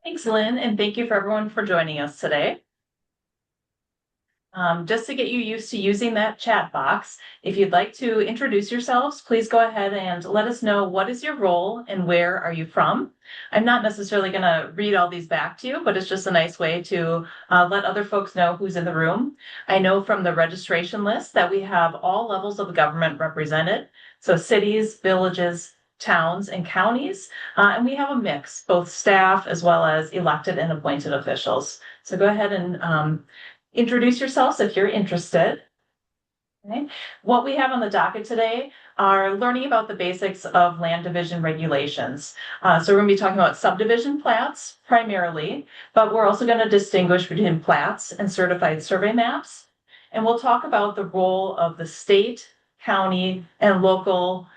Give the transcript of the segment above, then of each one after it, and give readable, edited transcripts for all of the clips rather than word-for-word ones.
Thanks, Lynn, and thank you for everyone for joining us today. Just to get you used to using that chat box, if you'd like to introduce yourselves, please go ahead and let us know what is your role and where are you from. I'm not necessarily going to read all these back to you, but it's just a nice way to let other folks know who's in the room. I know from the registration list that we have all levels of government represented, so cities, villages, towns, and counties, and we have a mix, both staff as well as elected and appointed officials. So go ahead and introduce yourselves if you're interested. Okay. What we have on the docket today are learning about the basics of land division regulations. So we're going to be talking about subdivision plats primarily, but we're also going to distinguish between plats and certified survey maps. And we'll talk about the role of the state, county, and local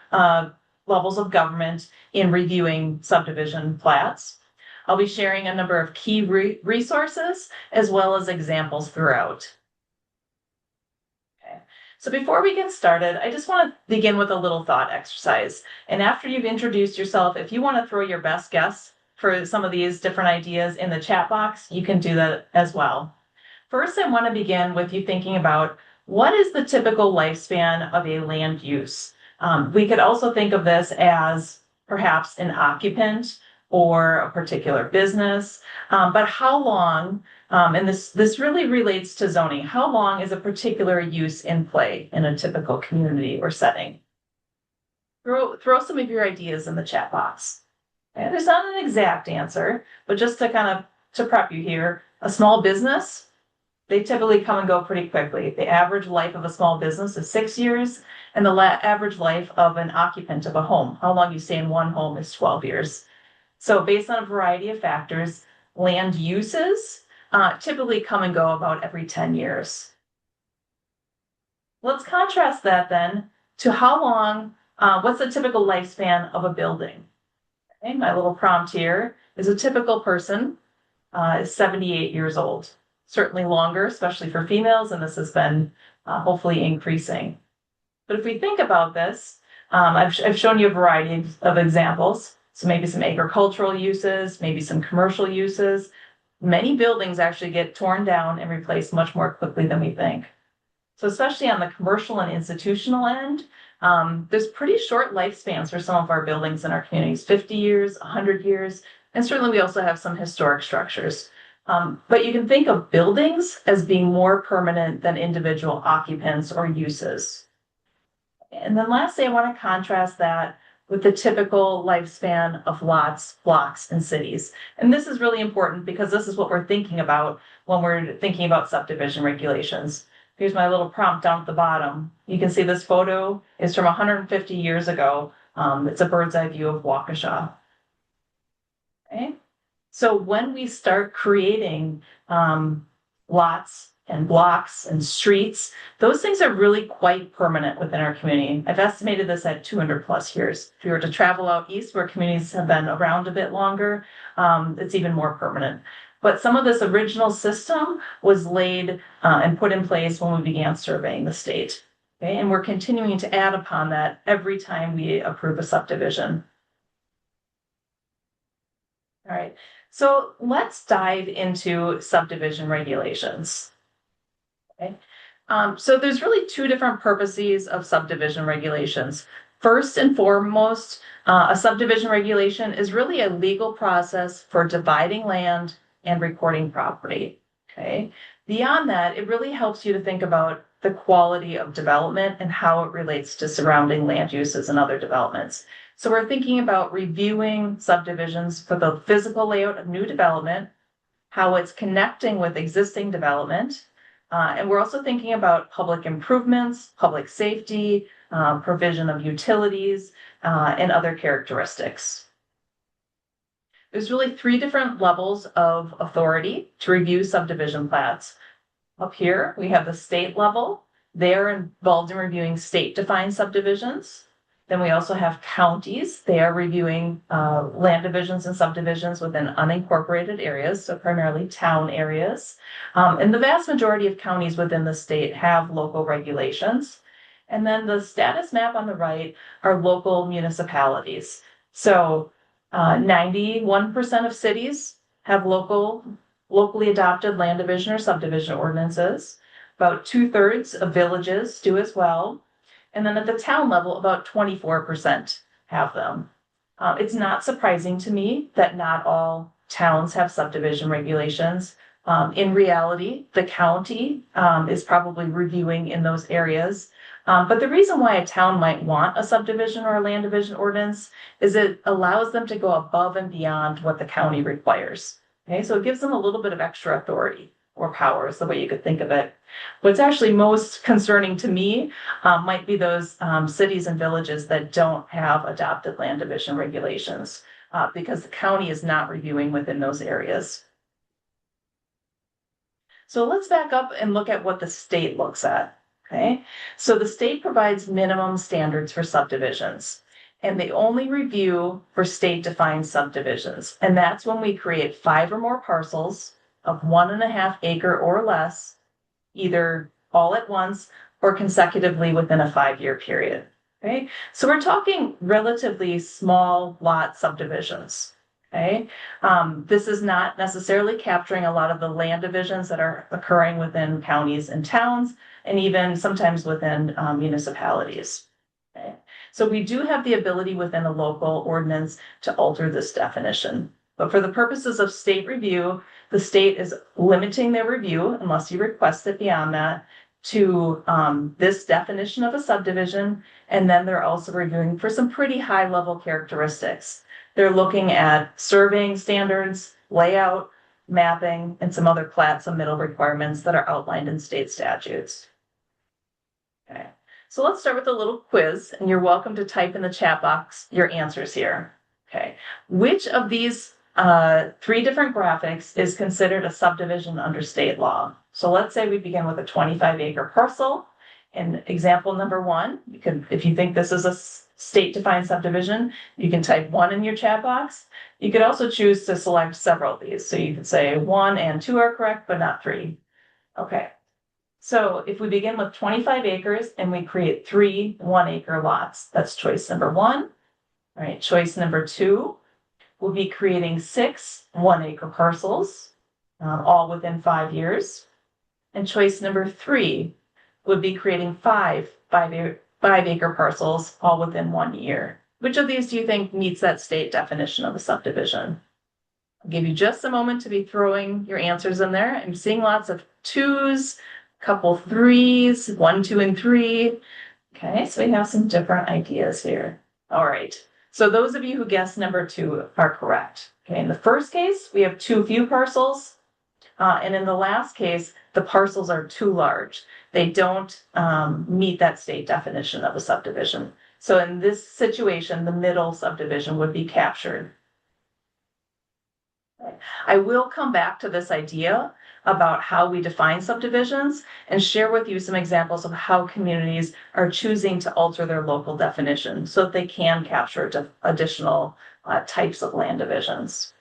levels of government in reviewing subdivision plats. I'll be sharing a number of key resources as well as examples throughout. Okay. So before we get started, I just want to begin with a little thought exercise. And after you've introduced yourself, if you want to throw your best guess for some of these different ideas in the chat box, you can do that as well. First, I want to begin with you thinking about what is the typical lifespan of a land use? We could also think of this as perhaps an occupant or a particular business, but how long, and this really relates to zoning, how long is a particular use in play in a typical community or setting? Throw some of your ideas in the chat box. Okay, there's not an exact answer, but just to kind of to prep you here, a small business, they typically come and go pretty quickly. The average life of a small business is 6 years, and the average life of an occupant of a home, how long you stay in one home, is 12 years. So based on a variety of factors, land uses typically come and go about every 10 years. Let's contrast that then to how long, what's the typical lifespan of a building? Okay, my little prompt here is a typical person is 78 years old. Certainly longer, especially for females, and this has been hopefully increasing. But if we think about this, I've shown you a variety of examples. So maybe some agricultural uses, maybe some commercial uses. Many buildings actually get torn down and replaced much more quickly than we think. So especially on the commercial and institutional end, there's pretty short lifespans for some of our buildings in our communities, 50 years, 100 years, and certainly we also have some historic structures. But you can think of buildings as being more permanent than individual occupants or uses. And then lastly, I want to contrast that with the typical lifespan of lots, blocks, and cities. And this is really important because this is what we're thinking about when we're thinking about subdivision regulations. Here's my little prompt down at the bottom. You can see this photo is from 150 years ago. It's a bird's eye view of Waukesha. Okay. So when we start creating lots and blocks and streets, those things are really quite permanent within our community. I've estimated this at 200 plus years. If you were to travel out east where communities have been around a bit longer, it's even more permanent. But some of this original system was laid and put in place when we began surveying the state. Okay? And we're continuing to add upon that every time we approve a subdivision. All right, so let's dive into subdivision regulations. Okay. So there's really two different purposes of subdivision regulations. First and foremost, a subdivision regulation is really a legal process for dividing land and recording property. Okay. Beyond that, it really helps you to think about the quality of development and how it relates to surrounding land uses and other developments. So we're thinking about reviewing subdivisions for the physical layout of new development, how it's connecting with existing development, and we're also thinking about public improvements, public safety, provision of utilities, and other characteristics. There's really three different levels of authority to review subdivision plats. Up here, we have the state level. They're involved in reviewing state-defined subdivisions. Then we also have counties. They are reviewing land divisions and subdivisions within unincorporated areas, so primarily town areas. And the vast majority of counties within the state have local regulations. And then the status map on the right are local municipalities. So 91% of cities have locally adopted land division or subdivision ordinances. About 2/3 of villages do as well. And then at the town level, about 24% have them. It's not surprising to me that not all towns have subdivision regulations. In reality, the county is probably reviewing in those areas. But the reason why a town might want a subdivision or a land division ordinance is it allows them to go above and beyond what the county requires. Okay, so it gives them a little bit of extra authority or power is the way you could think of it. What's actually most concerning to me might be those cities and villages that don't have adopted land division regulations because the county is not reviewing within those areas. So let's back up and look at what the state looks at. Okay, so the state provides minimum standards for subdivisions, and they only review for state-defined subdivisions. And that's when we create 5 or more parcels of 1.5 acre or less, either all at once or consecutively within a 5-year period. Okay, so we're talking relatively small lot subdivisions. Okay, this is not necessarily capturing a lot of the land divisions that are occurring within counties and towns, and even sometimes within municipalities. Okay, so we do have the ability within a local ordinance to alter this definition. But for the purposes of state review, the state is limiting their review, unless you request it beyond that, to this definition of a subdivision, and then they're also reviewing for some pretty high level characteristics. They're looking at surveying standards, layout, mapping, and some other plat submittal requirements that are outlined in state statutes. Okay, so let's start with a little quiz, and you're welcome to type in the chat box your answers here. Okay, which of these 3 different graphics is considered a subdivision under state law? So let's say we begin with a 25-acre parcel. In example number 1, you could, if you think this is a state-defined subdivision, you can type 1 in your chat box. You could also choose to select several of these. So you could say 1 and 2 are correct, but not 3. Okay, so if we begin with 25 acres and we create 3 1-acre lots, that's choice number 1. All right, choice number 2, we'll be creating 6 1-acre parcels, all within 5 years. And choice number 3 would be creating 5 5-acre parcels, all within 1 year. Which of these do you think meets that state definition of a subdivision? I'll give you just a moment to be throwing your answers in there. I'm seeing lots of 2s, a couple 3s, 1, 2, and 3. Okay, so we have some different ideas here. All right, so those of you who guessed number 2 are correct. Okay, in the first case, we have too few parcels. And in the last case, the parcels are too large. They don't meet that state definition of a subdivision. So in this situation, the middle subdivision would be captured. I will come back to this idea about how we define subdivisions and share with you some examples of how communities are choosing to alter their local definition so that they can capture additional types of land divisions.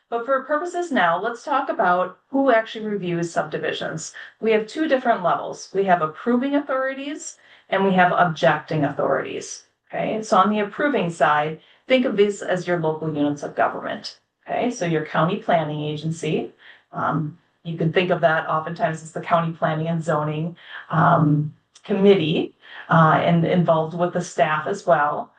But for purposes now, let's talk about who actually reviews subdivisions. We have 2 different levels. We have approving authorities and we have objecting authorities. Okay, so on the approving side, think of these as your local units of government. Okay, so your county planning agency. You can think of that oftentimes as the county planning and zoning committee and involved with the staff as well.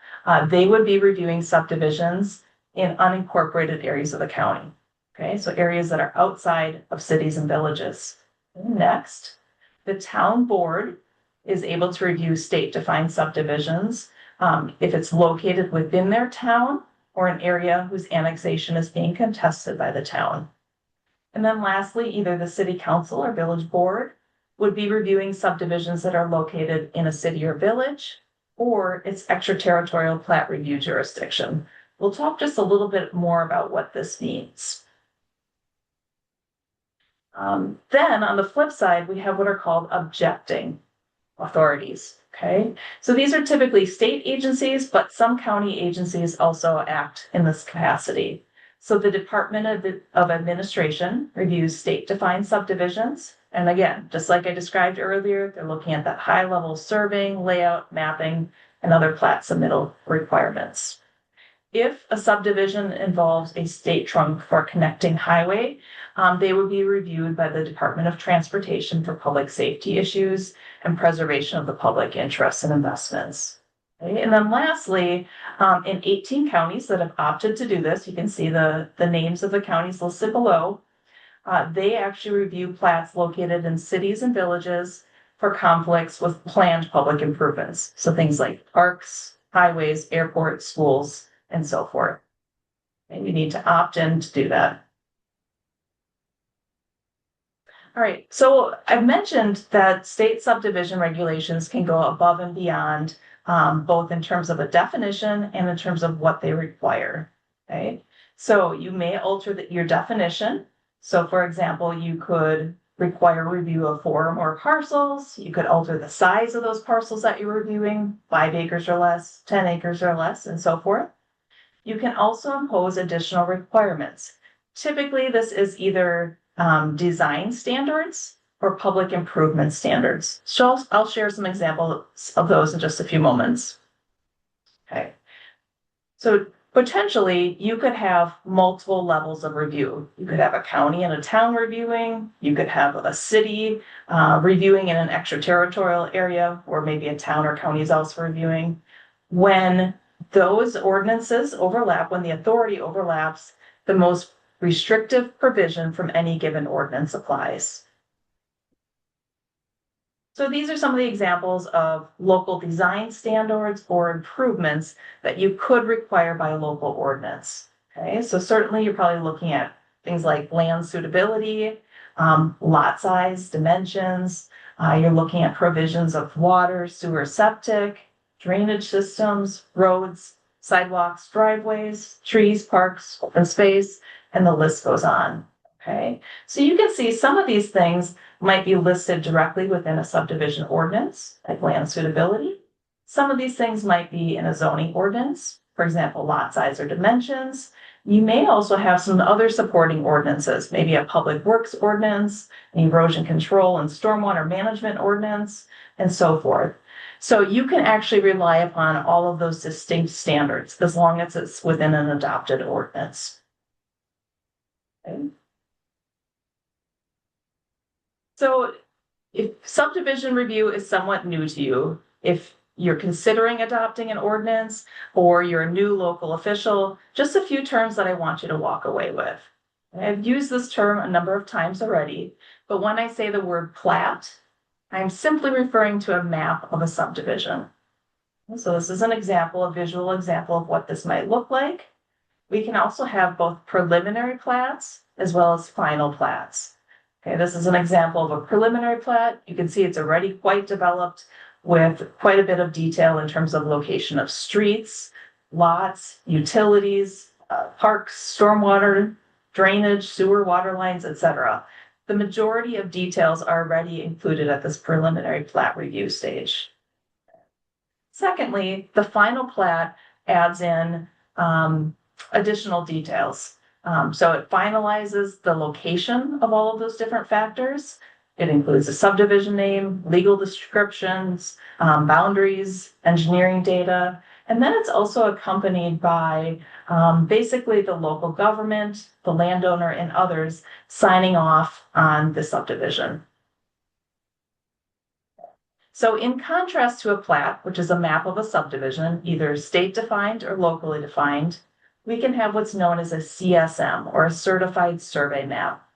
They would be reviewing subdivisions in unincorporated areas of the county. Okay, so areas that are outside of cities and villages. Next, the town board is able to review state-defined subdivisions if it's located within their town or an area whose annexation is being contested by the town. And then lastly, either the city council or village board would be reviewing subdivisions that are located in a city or village or its extraterritorial plat review jurisdiction. We'll talk just a little bit more about what this means. Then on the flip side, we have what are called objecting authorities. Okay, so these are typically state agencies, but some county agencies also act in this capacity. So the Department of Administration reviews state-defined subdivisions. And again, just like I described earlier, they're looking at that high-level surveying, layout, mapping, and other plat submittal requirements. if a subdivision involves a state trunk for connecting highway, they would be reviewed by the Department of Transportation for public safety issues and preservation of the public interest and investments. Okay, and then lastly, in 18 counties that have opted to do this, you can see the names of the counties listed below. They actually review plats located in cities and villages for conflicts with planned public improvements. So things like parks, highways, airports, schools, and so forth. And you need to opt in to do that. All right, so I've mentioned that state subdivision regulations can go above and beyond, both in terms of a definition and in terms of what they require. Okay, so you may alter your definition. So, for example, you could require review of 4 or more parcels. You could alter the size of those parcels that you're reviewing, 5 acres or less, 10 acres or less, and so forth. You can also impose additional requirements. Typically, this is either design standards or public improvement standards. So I'll share some examples of those in just a few moments. Okay. So potentially, you could have multiple levels of review. You could have a county and a town reviewing. You could have a city reviewing in an extraterritorial area, or maybe a town or county is also reviewing. When those ordinances overlap, when the authority overlaps, the most restrictive provision from any given ordinance applies. So these are some of the examples of local design standards or improvements that you could require by a local ordinance. Okay, so certainly you're probably looking at things like land suitability, lot size, dimensions. You're looking at provisions of water, sewer, septic, drainage systems, roads, sidewalks, driveways, trees, parks, open space, and the list goes on. Okay, so you can see some of these things might be listed directly within a subdivision ordinance, like land suitability. Some of these things might be in a zoning ordinance, for example, lot size or dimensions. You may also have some other supporting ordinances, maybe a public works ordinance, an erosion control and stormwater management ordinance, and so forth. So you can actually rely upon all of those distinct standards as long as it's within an adopted ordinance. Okay. So if subdivision review is somewhat new to you, if you're considering adopting an ordinance or you're a new local official, just a few terms that I want you to walk away with. I've used this term a number of times already, but when I say the word plat, I'm simply referring to a map of a subdivision. So this is an example, a visual example of what this might look like. We can also have both preliminary plats as well as final plats. Okay, this is an example of a preliminary plat. You can see it's already quite developed with quite a bit of detail in terms of location of streets, lots, utilities, parks, stormwater, drainage, sewer, water lines, etc. The majority of details are already included at this preliminary plat review stage. Secondly, the final plat adds in additional details. So it finalizes the location of all of those different factors. It includes a subdivision name, legal descriptions, boundaries, engineering data, and then it's also accompanied by basically the local government, the landowner, and others signing off on the subdivision. So in contrast to a plat, which is a map of a subdivision, either state defined or locally defined, we can have what's known as a CSM, or a certified survey map.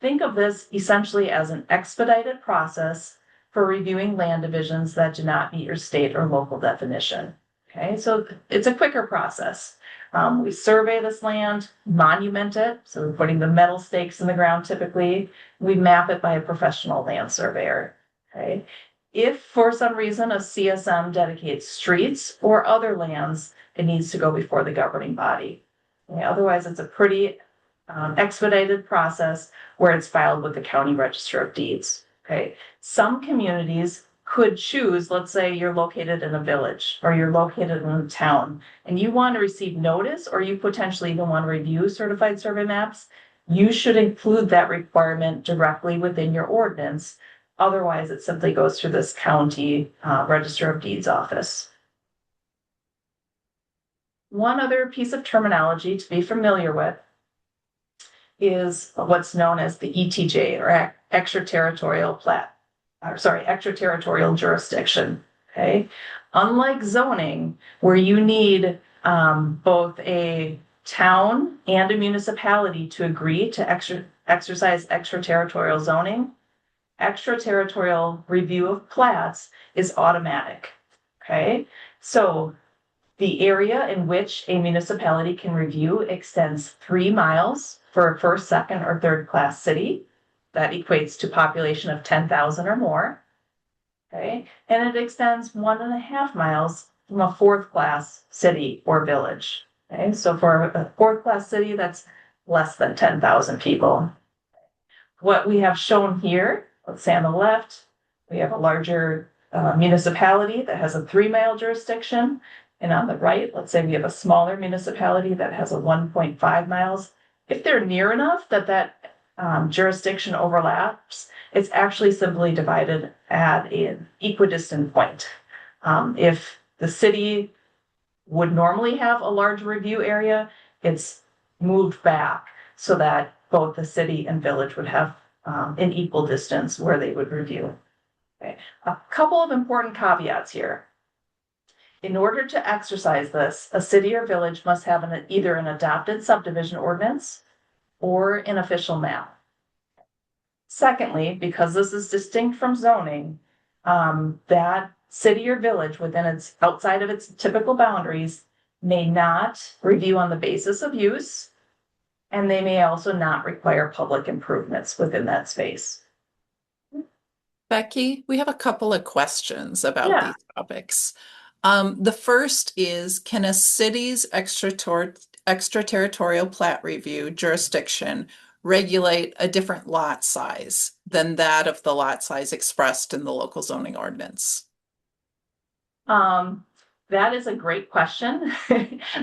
Think of this essentially as an expedited process for reviewing land divisions that do not meet your state or local definition. Okay, so it's a quicker process. We survey this land, monument it, so we're putting the metal stakes in the ground typically. We map it by a professional land surveyor. Okay, if for some reason a CSM dedicates streets or other lands, it needs to go before the governing body. Okay, otherwise, it's a pretty expedited process where it's filed with the county register of deeds. Okay, some communities could choose, let's say you're located in a village or you're located in a town and you want to receive notice, or you potentially even want to review certified survey maps, you should include that requirement directly within your ordinance. Otherwise, it simply goes through this county register of deeds office. One other piece of terminology to be familiar with is what's known as the ETJ, or extraterritorial extraterritorial jurisdiction. Okay. Unlike zoning, where you need both a town and a municipality to agree to exercise extraterritorial zoning, extraterritorial review of plats is automatic. Okay. So the area in which a municipality can review extends 3 miles for a first, second, or third class city. That equates to population of 10,000 or more. Okay. And it extends 1.5 miles from a fourth class city or village. Okay. So for a fourth class city, that's less than 10,000 people. What we have shown here, let's say on the left, we have a larger municipality that has a 3-mile jurisdiction. And on the right, let's say we have a smaller municipality that has a 1.5 miles. If they're near enough that jurisdiction overlaps, it's actually simply divided at an equidistant point. If the city would normally have a large review area, it's moved back so that both the city and village would have an equal distance where they would review. Okay. A couple of important caveats here. In order to exercise this, a city or village must have either an adopted subdivision ordinance or an official map. Secondly, because this is distinct from zoning, that city or village outside of its typical boundaries may not review on the basis of use, and they may also not require public improvements within that space. Becky, we have a couple of questions about these topics. The first is, can a city's extraterritorial plat review jurisdiction regulate a different lot size than that of the lot size expressed in the local zoning ordinance? That is a great question.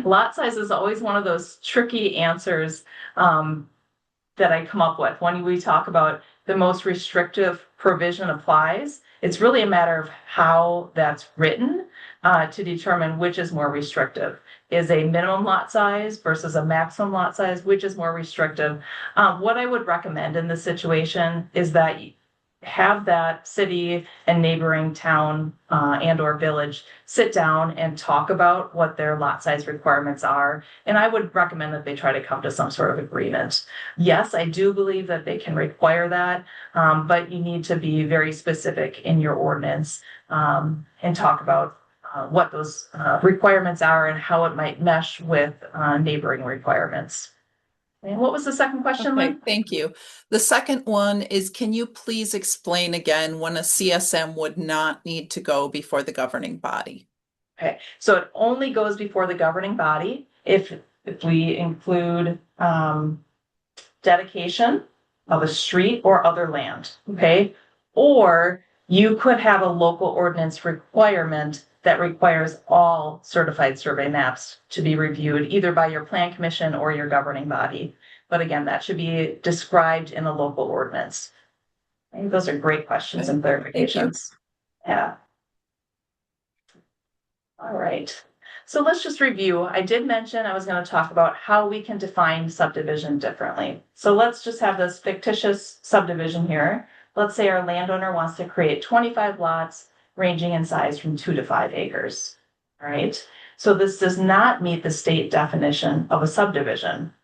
Lot size is always one of those tricky answers that I come up with when we talk about the most restrictive provision applies. It's really a matter of how that's written to determine which is more restrictive. Is a minimum lot size versus a maximum lot size, which is more restrictive? What I would recommend in this situation is that you have that city and neighboring town and or village sit down and talk about what their lot size requirements are. And I would recommend that they try to come to some sort of agreement. Yes, I do believe that they can require that, but you need to be very specific in your ordinance and talk about what those requirements are and how it might mesh with neighboring requirements. And what was the second question, Okay, Lynn? thank you. The second one is, can you please explain again when a CSM would not need to go before the governing body? Okay, so it only goes before the governing body if we include dedication of a street or other land, okay? Or you could have a local ordinance requirement that requires all certified survey maps to be reviewed either by your plan commission or your governing body. But again, that should be described in a local ordinance. I think those are great questions and clarifications. Yeah. All right. So let's just review. I did mention I was going to talk about how we can define subdivision differently. So let's just have this fictitious subdivision here. Let's say our landowner wants to create 25 lots ranging in size from 2 to 5 acres. All right. So this does not meet the state definition of a subdivision.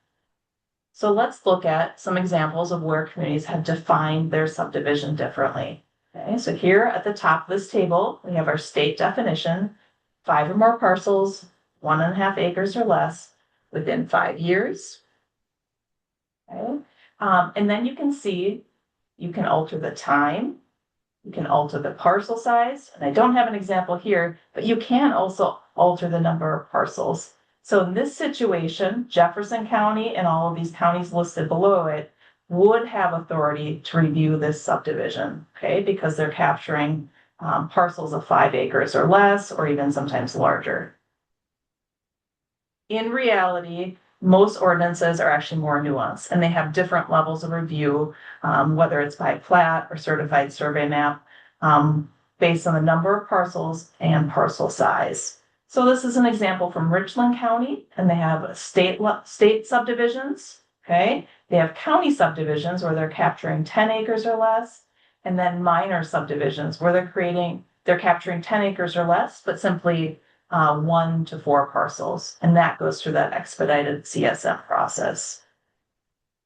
So let's look at some examples of where communities have defined their subdivision differently. Okay, so here at the top of this table, we have our state definition: 5 or more parcels, 1.5 acres or less, within 5 years. Okay. And then you can see, you can alter the time, you can alter the parcel size, and I don't have an example here, but you can also alter the number of parcels. So in this situation, Jefferson County and all of these counties listed below it would have authority to review this subdivision, okay, because they're capturing parcels of 5 acres or less, or even sometimes larger. In reality, most ordinances are actually more nuanced, and they have different levels of review, whether it's by plat or certified survey map, based on the number of parcels and parcel size. So this is an example from Richland County, and they have state subdivisions, okay? They have county subdivisions where they're capturing 10 acres or less, and then minor subdivisions where they're capturing 10 acres or less, but simply 1 to 4 parcels, and that goes through that expedited CSF process.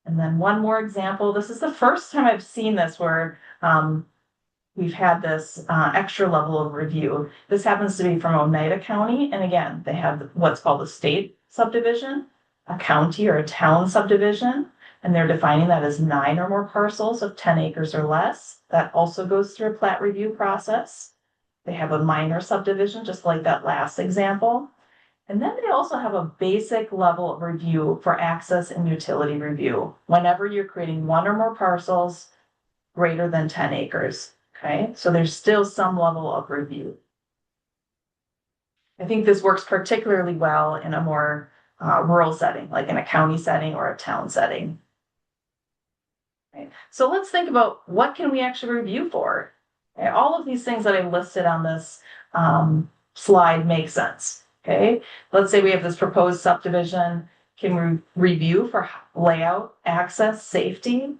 And then one more example. This is the first time I've seen this where we've had this extra level of review. This happens to be from Oneida County, and again, they have what's called a state subdivision, a county or a town subdivision, and they're defining that as 9 or more parcels of 10 acres or less. That also goes through a plat review process. They have a minor subdivision, just like that last example. And then they also have a basic level of review for access and utility review whenever you're creating 1 or more parcels greater than 10 acres. Okay, so there's still some level of review. I think this works particularly well in a more rural setting, like in a county setting or a town setting. Okay. So let's think about what can we actually review for. Okay. All of these things that I listed on this slide make sense. Okay, let's say we have this proposed subdivision. Can we review for layout, access, safety?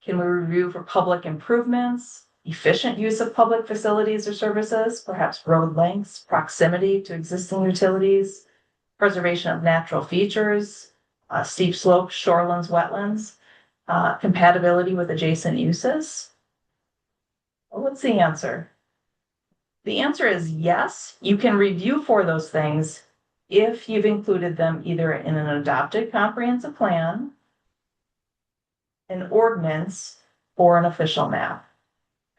Can we review for public improvements, efficient use of public facilities or services, perhaps road lengths, proximity to existing utilities, preservation of natural features, steep slopes, shorelands, wetlands, compatibility with adjacent uses? Well, what's the answer? The answer is yes, you can review for those things if you've included them either in an adopted comprehensive plan, an ordinance, or an official map.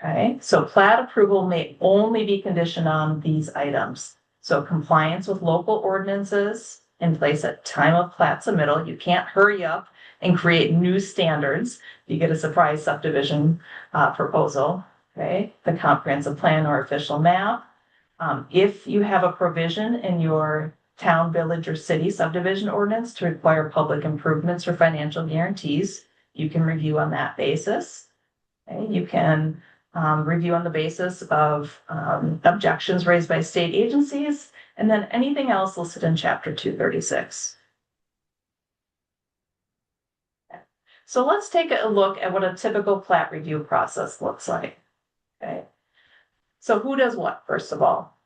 Okay, so plat approval may only be conditioned on these items. So compliance with local ordinances in place at time of plat submittal. You can't hurry up and create new standards. You get a surprise subdivision proposal. Okay, the comprehensive plan or official map. If you have a provision in your town, village, or city subdivision ordinance to require public improvements or financial guarantees, you can review on that basis. Okay, you can review on the basis of objections raised by state agencies, and then anything else listed in Chapter 236. So let's take a look at what a typical plat review process looks like. Okay, so who does what, first of all?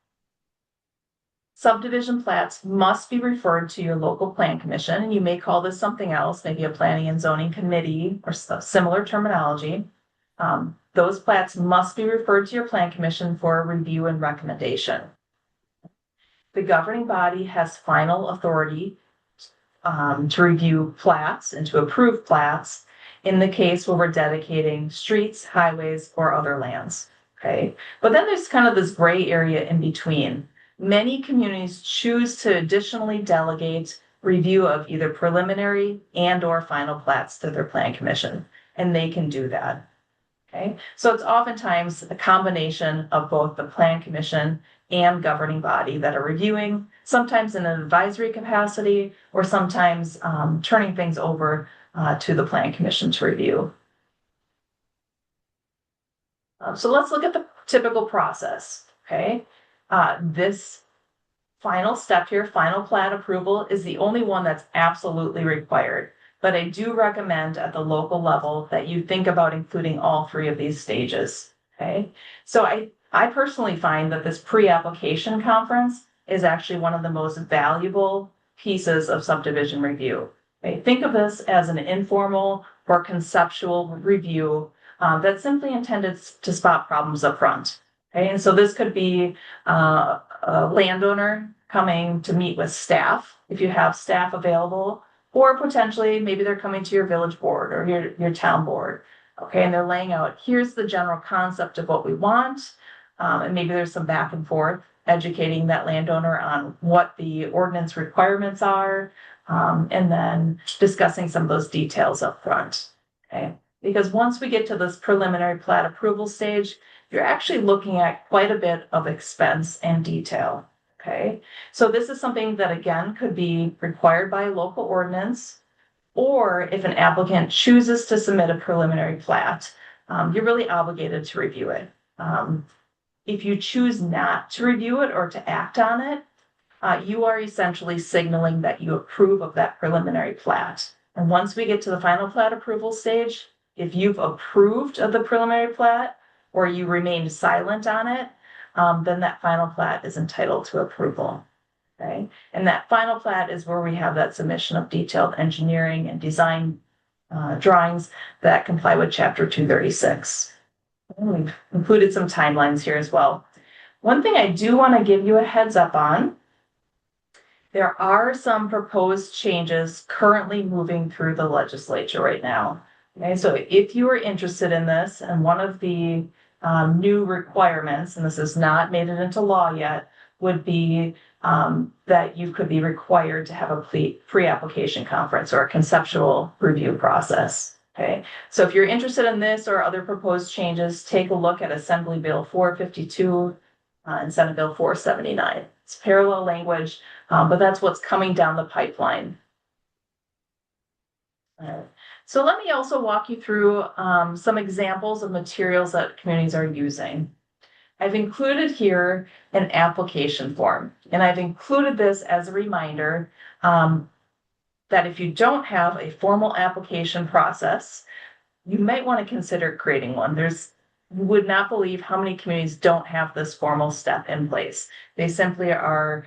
Subdivision plats must be referred to your local plan commission, and you may call this something else, maybe a planning and zoning committee or similar terminology. Those plats must be referred to your plan commission for a review and recommendation. The governing body has final authority to review plats and to approve plats in the case where we're dedicating streets, highways, or other lands. Okay, but then there's kind of this gray area in between. Many communities choose to additionally delegate review of either preliminary and/or final plats to their plan commission, and they can do that. Okay, so it's oftentimes a combination of both the plan commission and governing body that are reviewing, sometimes in an advisory capacity, or sometimes turning things over to the plan commission to review. So let's look at the typical process. Okay, this final step here, final plat approval, is the only one that's absolutely required. But I do recommend at the local level that you think about including all 3 of these stages. Okay, so I personally find that this pre-application conference is actually one of the most valuable pieces of subdivision review. Okay, think of this as an informal or conceptual review that's simply intended to spot problems up front. Okay, and so this could be a landowner coming to meet with staff, if you have staff available, or potentially maybe they're coming to your village board or your town board. Okay, and they're laying out, here's the general concept of what we want, and maybe there's some back and forth educating that landowner on what the ordinance requirements are, and then discussing some of those details up front. Okay, because once we get to this preliminary plat approval stage, you're actually looking at quite a bit of expense and detail. Okay, so this is something that again could be required by a local ordinance, or if an applicant chooses to submit a preliminary plat, you're really obligated to review it. If you choose not to review it or to act on it, you are essentially signaling that you approve of that preliminary plat. And once we get to the final plat approval stage, if you've approved of the preliminary plat or you remained silent on it, then that final plat is entitled to approval. Okay, and that final plat is where we have that submission of detailed engineering and design drawings that comply with Chapter 236. And we've included some timelines here as well. One thing I do want to give you a heads up on, there are some proposed changes currently moving through the legislature right now. Okay, so if you are interested in this, and one of the new requirements, and this has not made it into law yet, would be that you could be required to have a pre-application conference or a conceptual review process. Okay, so if you're interested in this or other proposed changes, take a look at Assembly Bill 452 and Senate Bill 479. It's parallel language, but that's what's coming down the pipeline. So let me also walk you through some examples of materials that communities are using. I've included here an application form, and I've included this as a reminder that if you don't have a formal application process, you might want to consider creating one. You would not believe how many communities don't have this formal step in place. They simply are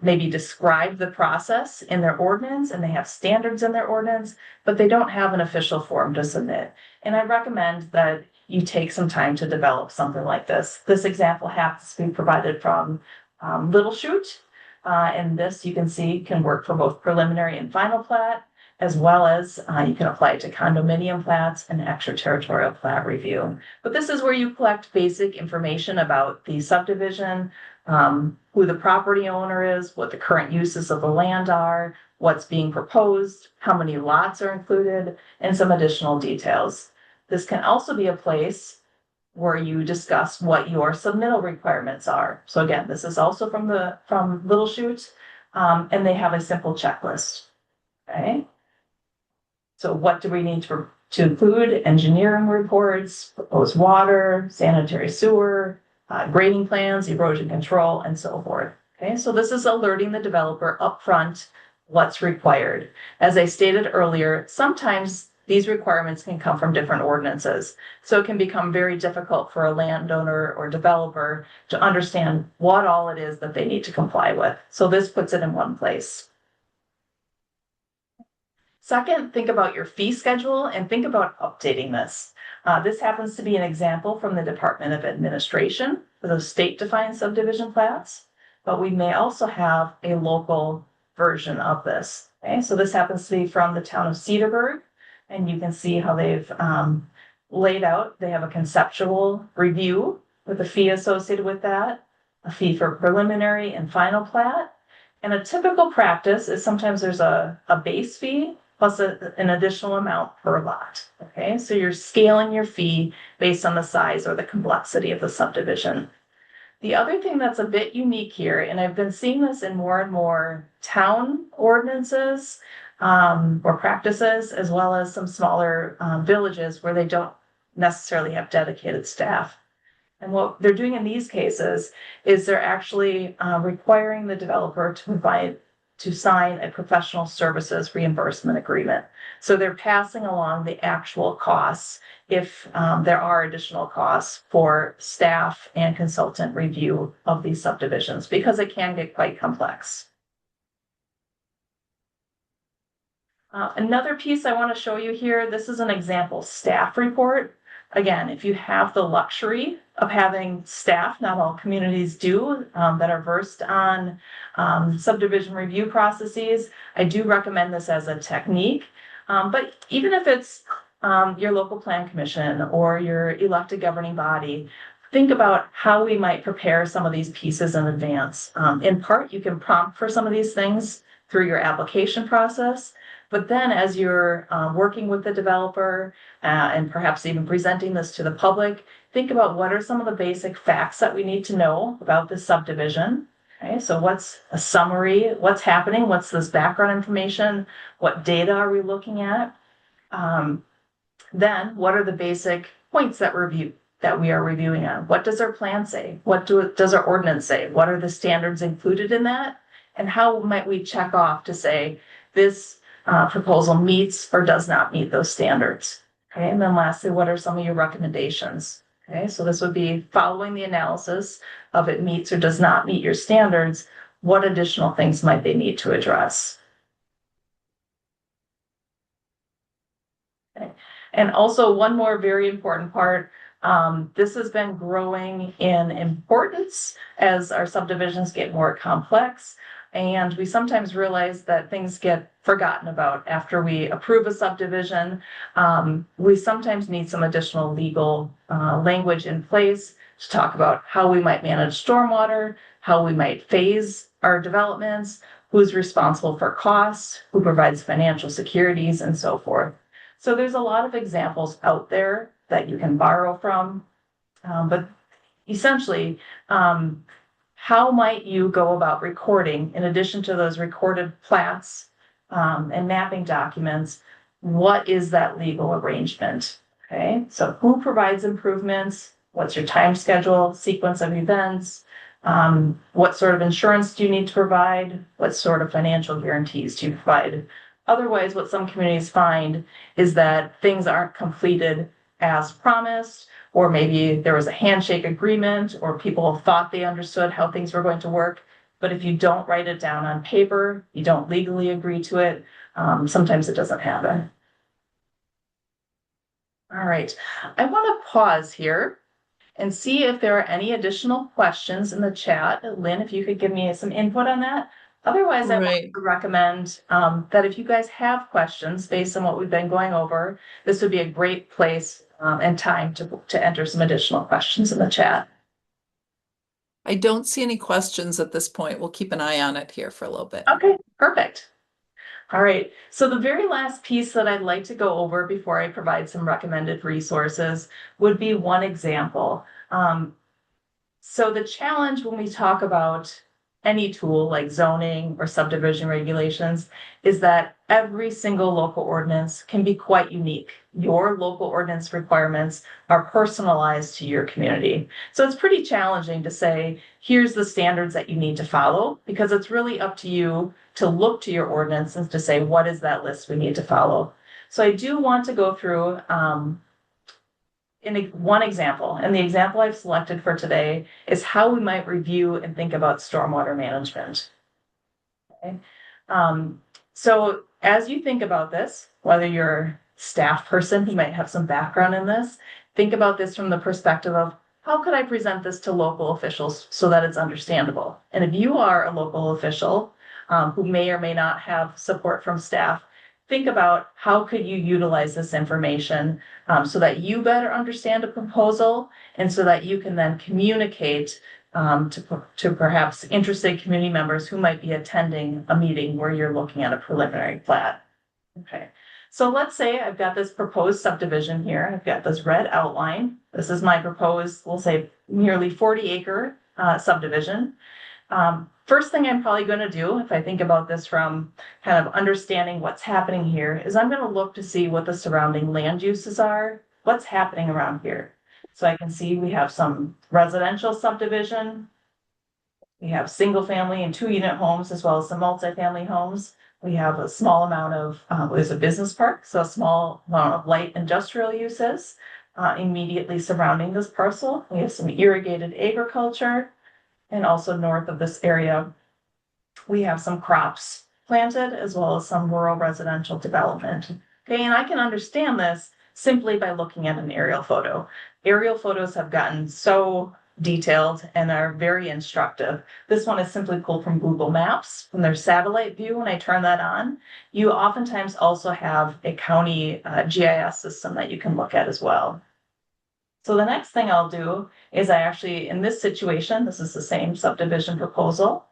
maybe describe the process in their ordinance and they have standards in their ordinance, but they don't have an official form to submit. And I recommend that you take some time to develop something like this. This example happens to be provided from Little Chute, and this you can see can work for both preliminary and final plat, as well as you can apply it to condominium plats and extraterritorial plat review. But this is where you collect basic information about the subdivision, who the property owner is, what the current uses of the land are, what's being proposed, how many lots are included, and some additional details. This can also be a place where you discuss what your submittal requirements are. So again, this is also from Little Chute, and they have a simple checklist. Okay. So what do we need to include? Engineering reports, proposed water, sanitary sewer, grading plans, erosion control, and so forth. Okay, so this is alerting the developer upfront what's required. As I stated earlier, sometimes these requirements can come from different ordinances. So it can become very difficult for a landowner or developer to understand what all it is that they need to comply with. So this puts it in one place. Second, think about your fee schedule and think about updating this. This happens to be an example from the Department of Administration for those state-defined subdivision plats, but we may also have a local version of this. Okay, so this happens to be from the town of Cedarburg, and you can see how they've laid out. They have a conceptual review with a fee associated with that, a fee for preliminary and final plat. And a typical practice is sometimes there's a base fee plus an additional amount per lot. Okay, so you're scaling your fee based on the size or the complexity of the subdivision. The other thing that's a bit unique here, and I've been seeing this in more and more town ordinances or practices, as well as some smaller villages where they don't necessarily have dedicated staff. And what they're doing in these cases is they're actually requiring the developer to sign a professional services reimbursement agreement. So they're passing along the actual costs if there are additional costs for staff and consultant review of these subdivisions, because it can get quite complex. Another piece I want to show you here, this is an example staff report. Again, if you have the luxury of having staff, not all communities do, that are versed on subdivision review processes, I do recommend this as a technique. But even if it's your local plan commission or your elected governing body, think about how we might prepare some of these pieces in advance. In part, you can prompt for some of these things through your application process. But then as you're working with the developer and perhaps even presenting this to the public, think about what are some of the basic facts that we need to know about this subdivision. Okay, so what's a summary? What's happening? What's this background information? What data are we looking at? Then what are the basic points that we are reviewing on? What does our plan say? What does our ordinance say? What are the standards included in that? And how might we check off to say this proposal meets or does not meet those standards? Okay, and then lastly, what are some of your recommendations? Okay, so this would be following the analysis of it meets or does not meet your standards. What additional things might they need to address? Okay. And also one more very important part, this has been growing in importance as our subdivisions get more complex. And we sometimes realize that things get forgotten about after we approve a subdivision. We sometimes need some additional legal language in place to talk about how we might manage stormwater, how we might phase our developments, who's responsible for costs, who provides financial securities, and so forth. So there's a lot of examples out there that you can borrow from, but essentially, how might you go about recording, in addition to those recorded plats and mapping documents, what is that legal arrangement? Okay, so who provides improvements? What's your time schedule, sequence of events? What sort of insurance do you need to provide? What sort of financial guarantees do you provide? Otherwise, what some communities find is that things aren't completed as promised, or maybe there was a handshake agreement, or people thought they understood how things were going to work. But if you don't write it down on paper, you don't legally agree to it, sometimes it doesn't happen. All right, I want to pause here and see if there are any additional questions in the chat. Lynn, if you could give me some input on that. Otherwise, I want to recommend that if you guys have questions based on what we've been going over, this would be a great place and time to enter some additional questions in the chat. I don't see any questions at this point. We'll keep an eye on it here for a little bit. Okay, perfect. All right, so the very last piece that I'd like to go over before I provide some recommended resources would be one example. So the challenge when we talk about any tool like zoning or subdivision regulations is that every single local ordinance can be quite unique. Your local ordinance requirements are personalized to your community. So it's pretty challenging to say, here's the standards that you need to follow, because it's really up to you to look to your ordinance and to say, what is that list we need to follow? So I do want to go through one example, and the example I've selected for today is how we might review and think about stormwater management. Okay. So as you think about this, whether you're a staff person who might have some background in this, think about this from the perspective of how could I present this to local officials so that it's understandable? And if you are a local official who may or may not have support from staff, think about how could you utilize this information so that you better understand a proposal and so that you can then communicate to perhaps interested community members who might be attending a meeting where you're looking at a preliminary plat. Okay, so let's say I've got this proposed subdivision here. I've got this red outline. This is my proposed, we'll say, nearly 40-acre subdivision. First thing I'm probably going to do, if I think about this from kind of understanding what's happening here, is I'm going to look to see what the surrounding land uses are, what's happening around here. So I can see we have some residential subdivision, we have single family and 2-unit homes, as well as some multifamily homes. We have a small amount of, there's a business park, so a small amount of light industrial uses immediately surrounding this parcel. We have some irrigated agriculture. And also north of this area, we have some crops planted as well as some rural residential development. Okay, and I can understand this simply by looking at an aerial photo. Aerial photos have gotten so detailed and are very instructive. This one is simply pulled from Google Maps from their satellite view. When I turn that on, you oftentimes also have a county GIS system that you can look at as well. So the next thing I'll do is I actually, in this situation, this is the same subdivision proposal,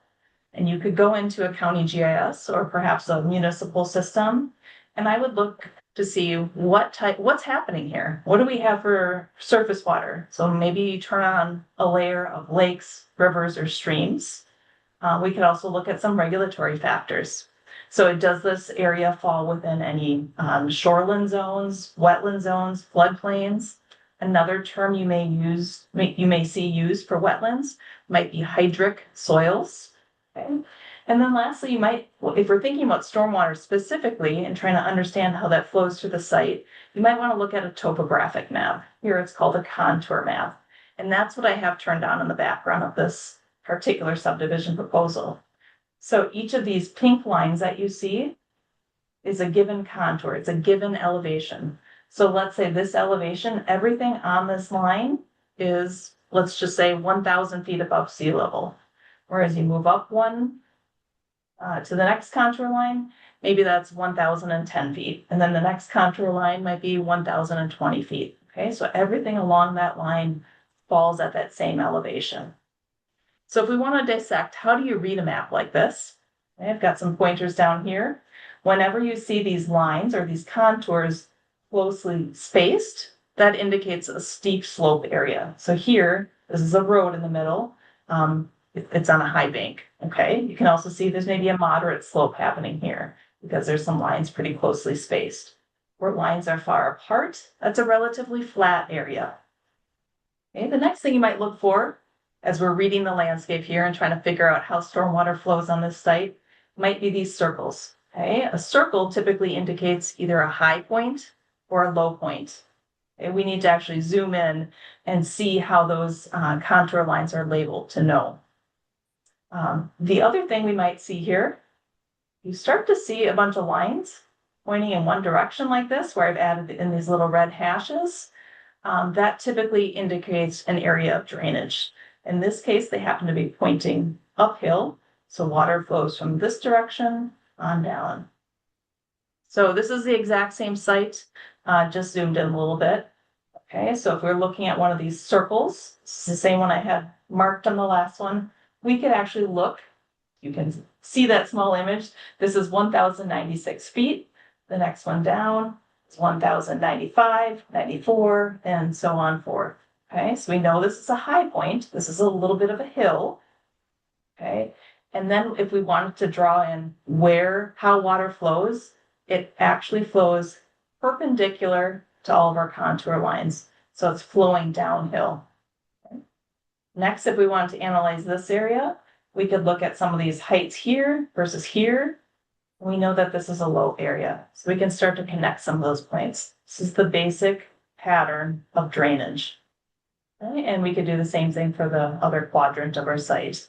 and you could go into a county GIS or perhaps a municipal system, and I would look to see what's happening here. What do we have for surface water? So maybe you turn on a layer of lakes, rivers, or streams. We could also look at some regulatory factors. So does this area fall within any shoreline zones, wetland zones, floodplains? Another term you may see used for wetlands might be hydric soils. Okay? And then lastly, you might, if we're thinking about stormwater specifically and trying to understand how that flows through the site, you might want to look at a topographic map. Here it's called a contour map. And that's what I have turned on in the background of this particular subdivision proposal. So each of these pink lines that you see is a given contour, it's a given elevation. So let's say this elevation, everything on this line is, let's just say 1,000 feet above sea level. Whereas you move up one to the next contour line, maybe that's 1,010 feet. And then the next contour line might be 1,020 feet. Okay, so everything along that line falls at that same elevation. So if we want to dissect, how do you read a map like this? Okay, I've got some pointers down here. Whenever you see these lines or these contours closely spaced, that indicates a steep slope area. So here, this is a road in the middle. It's on a high bank, okay? You can also see there's maybe a moderate slope happening here because there's some lines pretty closely spaced. Where lines are far apart, that's a relatively flat area. Okay, the next thing you might look for as we're reading the landscape here and trying to figure out how stormwater flows on this site might be these circles, okay? A circle typically indicates either a high point or a low point. Okay, we need to actually zoom in and see how those contour lines are labeled to know. The other thing we might see here, you start to see a bunch of lines pointing in one direction like this, where I've added in these little red hashes. That typically indicates an area of drainage. In this case, they happen to be pointing uphill, so water flows from this direction on down. So this is the exact same site, just zoomed in a little bit. Okay, so if we're looking at one of these circles, it's the same one I had marked on the last one, we could actually look, you can see that small image. This is 1,096 feet. The next one down is 1,095, 94, and so on forth. Okay, so we know this is a high point. This is a little bit of a hill. Okay, and then if we wanted to draw in how water flows, it actually flows perpendicular to all of our contour lines. So it's flowing downhill. Okay. Next, if we wanted to analyze this area, we could look at some of these heights here versus here. We know that this is a low area, so we can start to connect some of those points. This is the basic pattern of drainage. Okay. And we could do the same thing for the other quadrant of our site.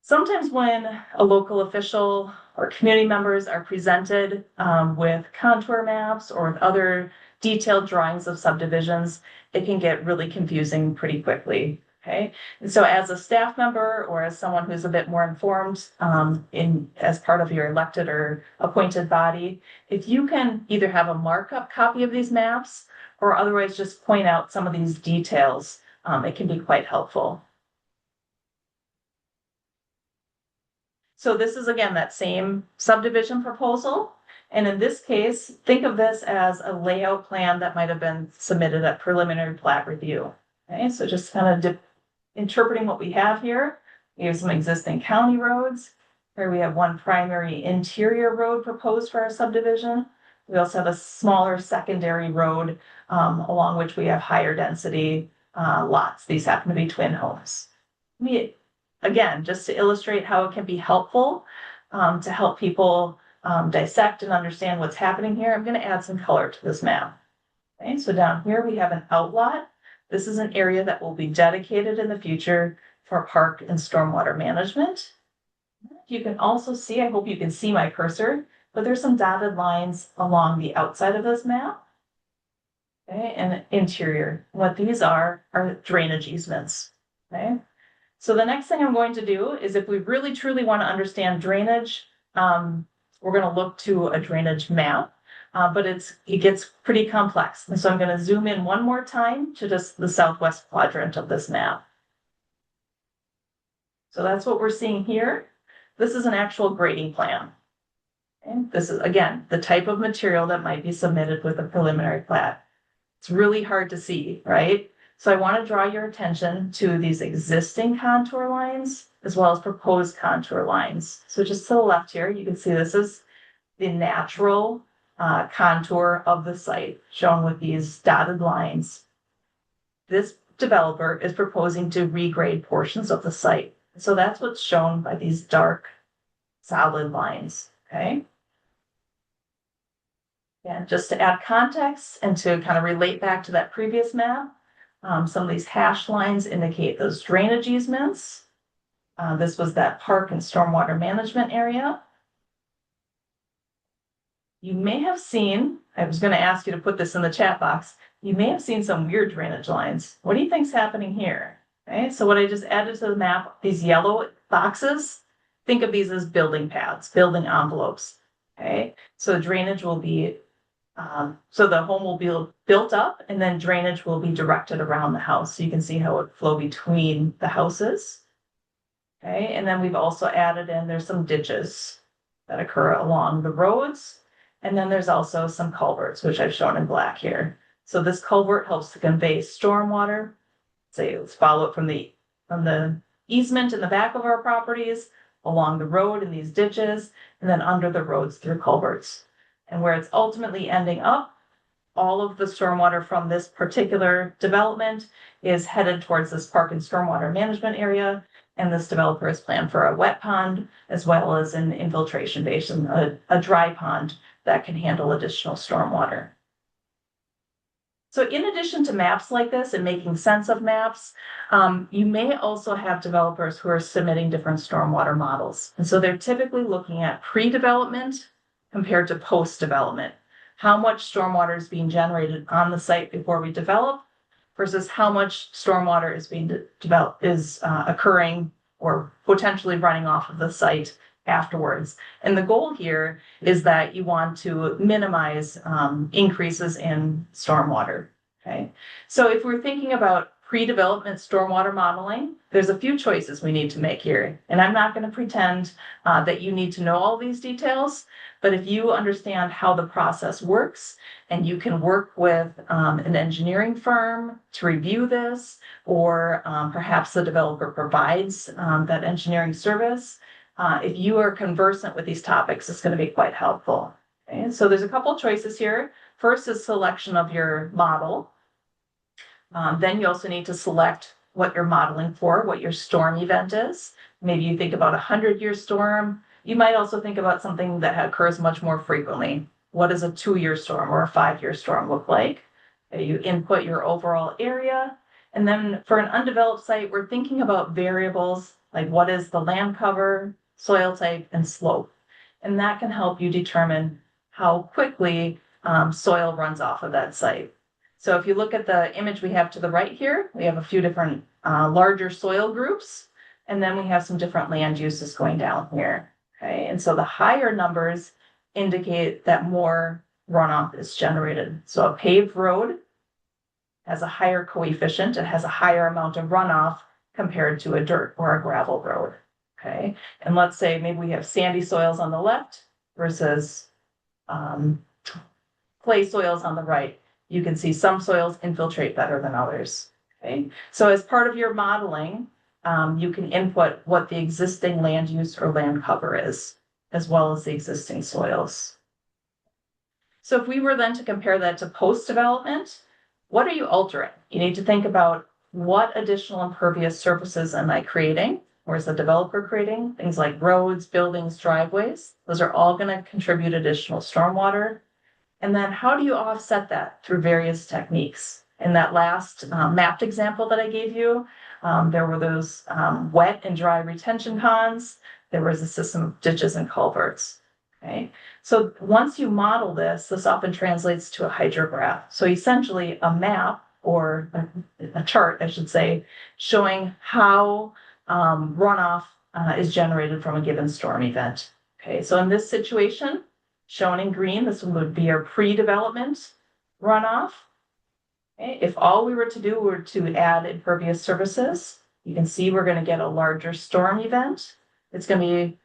Sometimes when a local official or community members are presented with contour maps or with other detailed drawings of subdivisions, it can get really confusing pretty quickly. Okay, and so as a staff member or as someone who's a bit more informed as part of your elected or appointed body, if you can either have a markup copy of these maps or otherwise just point out some of these details, it can be quite helpful. So this is, again, that same subdivision proposal. And in this case, think of this as a layout plan that might have been submitted at preliminary plat review. Okay, so just kind of interpreting what we have here. We have some existing county roads. Here we have one primary interior road proposed for our subdivision. We also have a smaller secondary road along which we have higher density lots. These happen to be twin homes. Again, just to illustrate how it can be helpful to help people dissect and understand what's happening here, I'm going to add some color to this map. Okay, so down here we have an outlot. This is an area that will be dedicated in the future for park and stormwater management. You can also see, I hope you can see my cursor, but there's some dotted lines along the outside of this map. Okay, and interior. What these are drainage easements. Okay. So the next thing I'm going to do is, if we really truly want to understand drainage, we're going to look to a drainage map, but it gets pretty complex. And so I'm going to zoom in one more time to just the southwest quadrant of this map. So that's what we're seeing here. This is an actual grading plan. And this is, again, the type of material that might be submitted with a preliminary plat. It's really hard to see, right? So I want to draw your attention to these existing contour lines as well as proposed contour lines. So just to the left here, you can see this is the natural contour of the site shown with these dotted lines. This developer is proposing to regrade portions of the site. So that's what's shown by these dark solid lines, okay? And just to add context and to kind of relate back to that previous map, some of these hash lines indicate those drainage easements. This was that park and stormwater management area. You may have seen, I was going to ask you to put this in the chat box, you may have seen some weird drainage lines. What do you think's happening here? Okay, so what I just added to the map, these yellow boxes, think of these as building paths, building envelopes. Okay, so drainage will be, so the home will be built up and then drainage will be directed around the house. So you can see how it flow between the houses. Okay, and then we've also added in, there's some ditches that occur along the roads. And then there's also some culverts, which I've shown in black here. So this culvert helps to convey stormwater. Say, let's follow it from the easement in the back of our properties, along the road in these ditches, and then under the roads through culverts. And where it's ultimately ending up, all of the stormwater from this particular development is headed towards this park and stormwater management area. And this developer has planned for a wet pond as well as an infiltration basin, a dry pond that can handle additional stormwater. So in addition to maps like this and making sense of maps, you may also have developers who are submitting different stormwater models. And so they're typically looking at pre-development compared to post-development. How much stormwater is being generated on the site before we develop versus how much stormwater is being occurring or potentially running off of the site afterwards. And the goal here is that you want to minimize increases in stormwater. Okay, so if we're thinking about pre-development stormwater modeling, there's a few choices we need to make here. And I'm not going to pretend that you need to know all these details, but if you understand how the process works and you can work with an engineering firm to review this, or perhaps the developer provides that engineering service, if you are conversant with these topics, it's going to be quite helpful. Okay, so there's a couple choices here. First is selection of your model. Then you also need to select what you're modeling for, what your storm event is. Maybe you think about a 100-year storm. You might also think about something that occurs much more frequently. What does a 2-year storm or a 5-year storm look like? You input your overall area. And then for an undeveloped site, we're thinking about variables like what is the land cover, soil type, and slope. And that can help you determine how quickly soil runs off of that site. So if you look at the image we have to the right here, we have a few different larger soil groups, and then we have some different land uses going down here. Okay, and so the higher numbers indicate that more runoff is generated. So a paved road has a higher coefficient, it has a higher amount of runoff compared to a dirt or a gravel road. Okay, and let's say maybe we have sandy soils on the left versus clay soils on the right. You can see some soils infiltrate better than others. Okay, so as part of your modeling, you can input what the existing land use or land cover is, as well as the existing soils. So if we were then to compare that to post-development, what are you altering? You need to think about what additional impervious surfaces am I creating? Or is the developer creating? Things like roads, buildings, driveways. Those are all going to contribute additional stormwater. And then how do you offset that through various techniques? In that last mapped example that I gave you, there were those wet and dry retention ponds. There was a system of ditches and culverts. Okay, so once you model this, this often translates to a hydrograph. So essentially a map or a chart, I should say, showing how runoff is generated from a given storm event. Okay, so in this situation, shown in green, this would be our pre-development runoff. Okay, if all we were to do were to add impervious surfaces, you can see we're going to get a larger storm event. It's going to be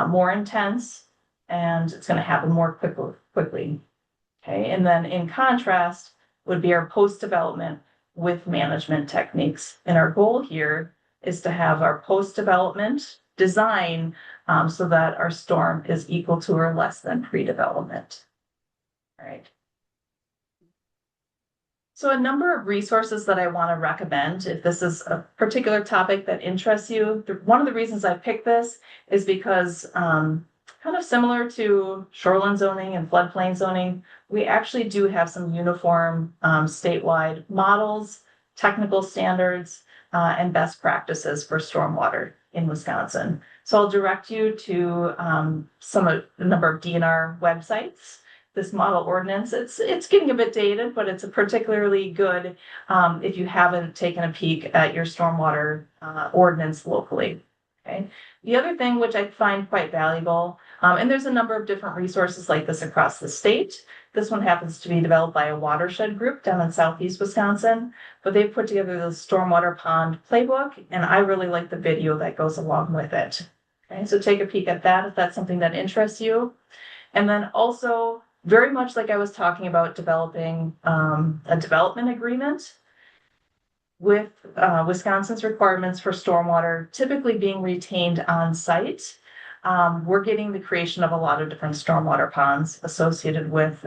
more intense, and it's going to happen more quickly. Okay, and then in contrast would be our post-development with management techniques. And our goal here is to have our post-development design so that our storm is equal to or less than pre-development. All right. So a number of resources that I want to recommend, if this is a particular topic that interests you. One of the reasons I picked this is because kind of similar to shoreline zoning and floodplain zoning, we actually do have some uniform statewide models, technical standards, and best practices for stormwater in Wisconsin. So I'll direct you to a number of DNR websites. This model ordinance, it's getting a bit dated, but it's a particularly good if you haven't taken a peek at your stormwater ordinance locally. Okay. The other thing which I find quite valuable, and there's a number of different resources like this across the state. This one happens to be developed by a watershed group down in southeast Wisconsin, but they've put together the stormwater pond playbook, and I really like the video that goes along with it. Okay, so take a peek at that if that's something that interests you. And then also, very much like I was talking about developing a development agreement with Wisconsin's requirements for stormwater typically being retained on site. We're getting the creation of a lot of different stormwater ponds associated with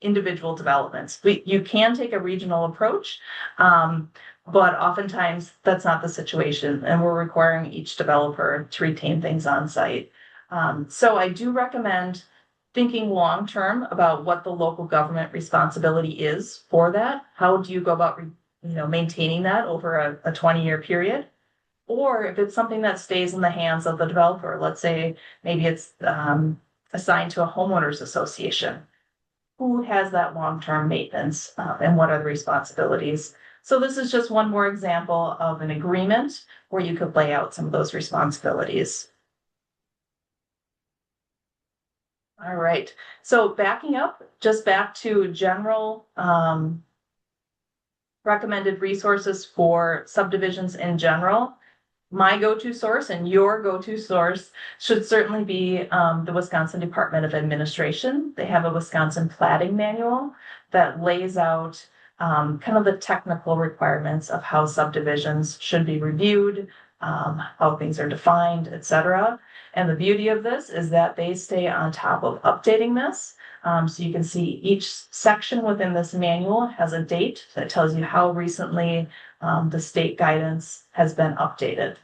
individual developments. You can take a regional approach, but oftentimes that's not the situation, and we're requiring each developer to retain things on site. So I do recommend thinking long term about what the local government responsibility is for that. How do you go about maintaining that over a 20-year period? Or if it's something that stays in the hands of the developer, let's say maybe it's assigned to a homeowners association. Who has that long-term maintenance and what are the responsibilities? So this is just one more example of an agreement where you could lay out some of those responsibilities. All right, so backing up, just back to general recommended resources for subdivisions in general. My go-to source and your go-to source should certainly be the Wisconsin Department of Administration. They have a Wisconsin plating manual that lays out kind of the technical requirements of how subdivisions should be reviewed, how things are defined, etc. And the beauty of this is that they stay on top of updating this. So you can see each section within this manual has a date that tells you how recently the state guidance has been updated.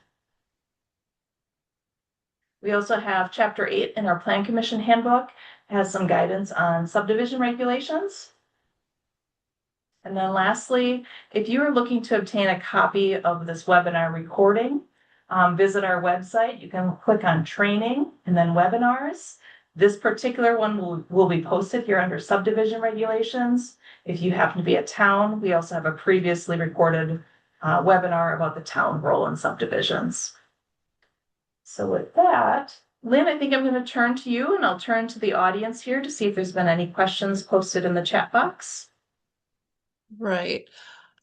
We also have Chapter 8 in our Plan Commission Handbook, has some guidance on subdivision regulations. And then lastly, if you are looking to obtain a copy of this webinar recording, visit our website. You can click on training and then webinars. This particular one will be posted here under subdivision regulations. If you happen to be a town, we also have a previously recorded webinar about the town role in subdivisions. So with that, Lynn, I think I'm going to turn to you, and I'll turn to the audience here to see if there's been any questions posted in the chat box. Right.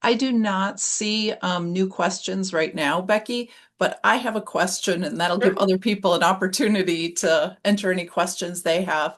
I do not see new questions right now, Becky, but I have a question, and that'll give other people an opportunity to enter any questions they have.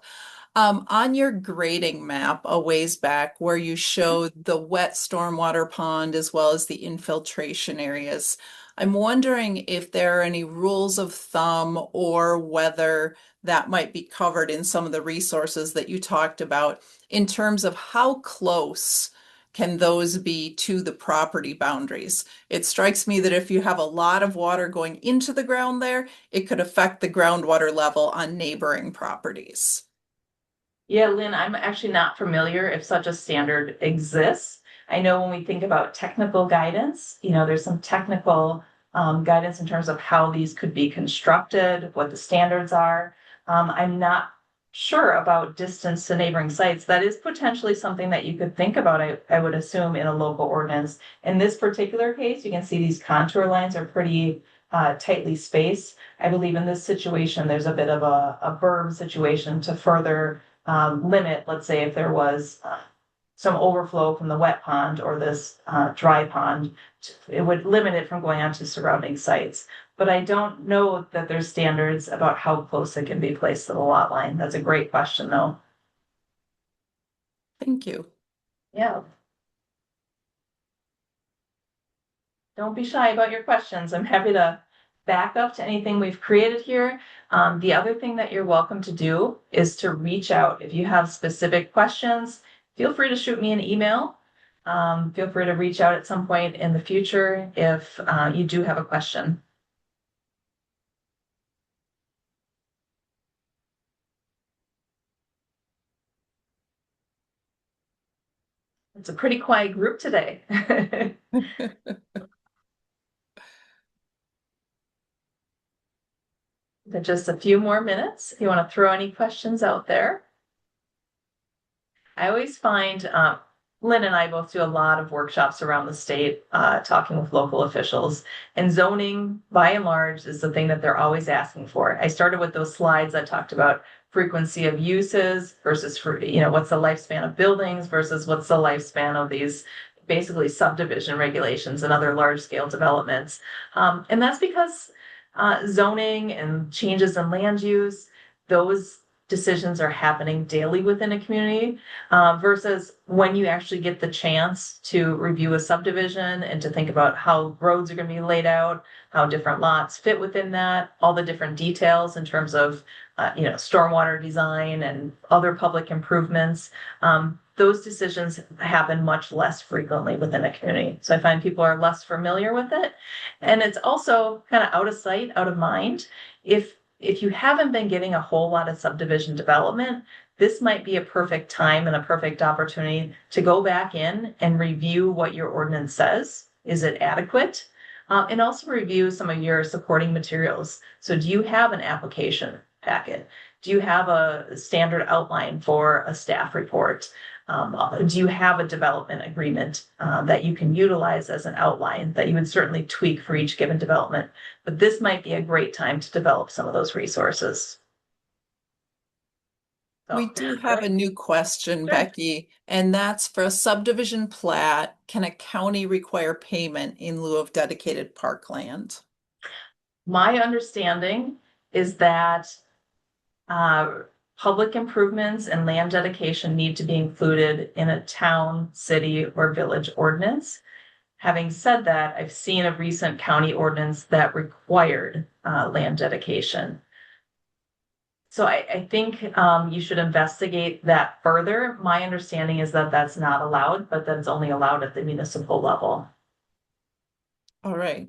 On your grading map a ways back where you showed the wet stormwater pond as well as the infiltration areas, I'm wondering if there are any rules of thumb or whether that might be covered in some of the resources that you talked about in terms of how close can those be to the property boundaries. It strikes me that if you have a lot of water going into the ground there, it could affect the groundwater level on neighboring properties. Yeah, Lynn, I'm actually not familiar if such a standard exists. I know when we think about technical guidance, there's some technical guidance in terms of how these could be constructed, what the standards are. I'm not sure about distance to neighboring sites. That is potentially something that you could think about, I would assume, in a local ordinance. In this particular case, you can see these contour lines are pretty tightly spaced. I believe in this situation, there's a bit of a berm situation to further limit, let's say, if there was some overflow from the wet pond or this dry pond, it would limit it from going onto surrounding sites. But I don't know that there's standards about how close it can be placed to the lot line. That's a great question, though. Thank you. Yeah. Don't be shy about your questions. I'm happy to back up to anything we've created here. The other thing that you're welcome to do is to reach out if you have specific questions. feel free to shoot me an email. Feel free to reach out at some point in the future if you do have a question. It's a pretty quiet group today. Just a few more minutes. If you want to throw any questions out there. I always find Lynn and I both do a lot of workshops around the state, talking with local officials. And zoning, by and large, is the thing that they're always asking for. I started with those slides that talked about frequency of uses versus, what's the lifespan of buildings versus what's the lifespan of these basically subdivision regulations and other large scale developments. And that's because zoning and changes in land use, those decisions are happening daily within a community, versus when you actually get the chance to review a subdivision and to think about how roads are going to be laid out, how different lots fit within that, all the different details in terms of, stormwater design and other public improvements. Those decisions happen much less frequently within a community. So I find people are less familiar with it. And it's also kind of out of sight, out of mind. If you haven't been getting a whole lot of subdivision development, this might be a perfect time and a perfect opportunity to go back in and review what your ordinance says. Is it adequate? And also review some of your supporting materials. So do you have an application packet? Do you have a standard outline for a staff report? Do you have a development agreement that you can utilize as an outline that you would certainly tweak for each given development? But this might be a great time to develop some of those resources. We do have a new question, Becky, and that's for a subdivision plat. Can a county require payment in lieu of dedicated parkland? My understanding is that public improvements and land dedication need to be included in a town, city, or village ordinance. Having said that, I've seen a recent county ordinance that required land dedication. So I think you should investigate that further. My understanding is that that's not allowed, but that's only allowed at the municipal level. All right.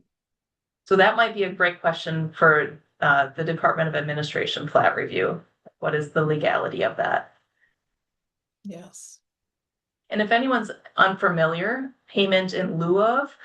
So that might be a great question for the Department of Administration plat review. What is the legality of that? Yes. And if anyone's unfamiliar, payment in lieu of,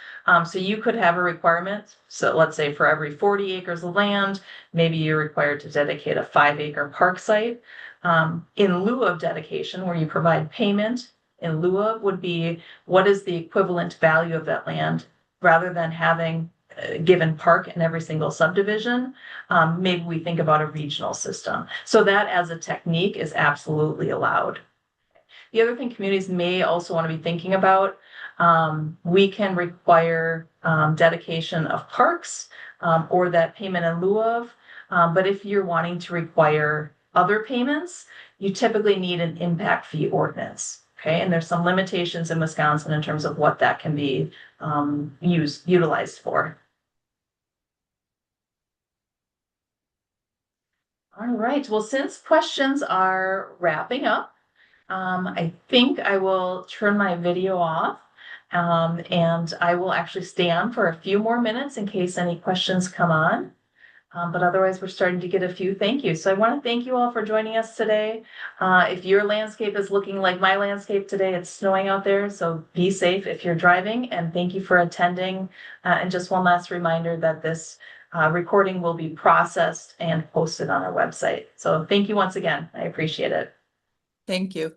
so you could have a requirement. So let's say for every 40 acres of land, maybe you're required to dedicate a 5-acre park site. In lieu of dedication, where you provide payment in lieu of would be what is the equivalent value of that land rather than having a given park in every single subdivision. Maybe we think about a regional system. So that as a technique is absolutely allowed. The other thing communities may also want to be thinking about, we can require dedication of parks or that payment in lieu of. But if you're wanting to require other payments, you typically need an impact fee ordinance. Okay, and there's some limitations in Wisconsin in terms of what that can be utilized for. All right, well, since questions are wrapping up, I think I will turn my video off, and I will actually stay on for a few more minutes in case any questions come on. But otherwise, we're starting to get a few thank yous. So I want to thank you all for joining us today. If your landscape is looking like my landscape today, it's snowing out there, so be safe if you're driving, and thank you for attending. And just one last reminder that this recording will be processed and posted on our website. So thank you once again. I appreciate it. Thank you.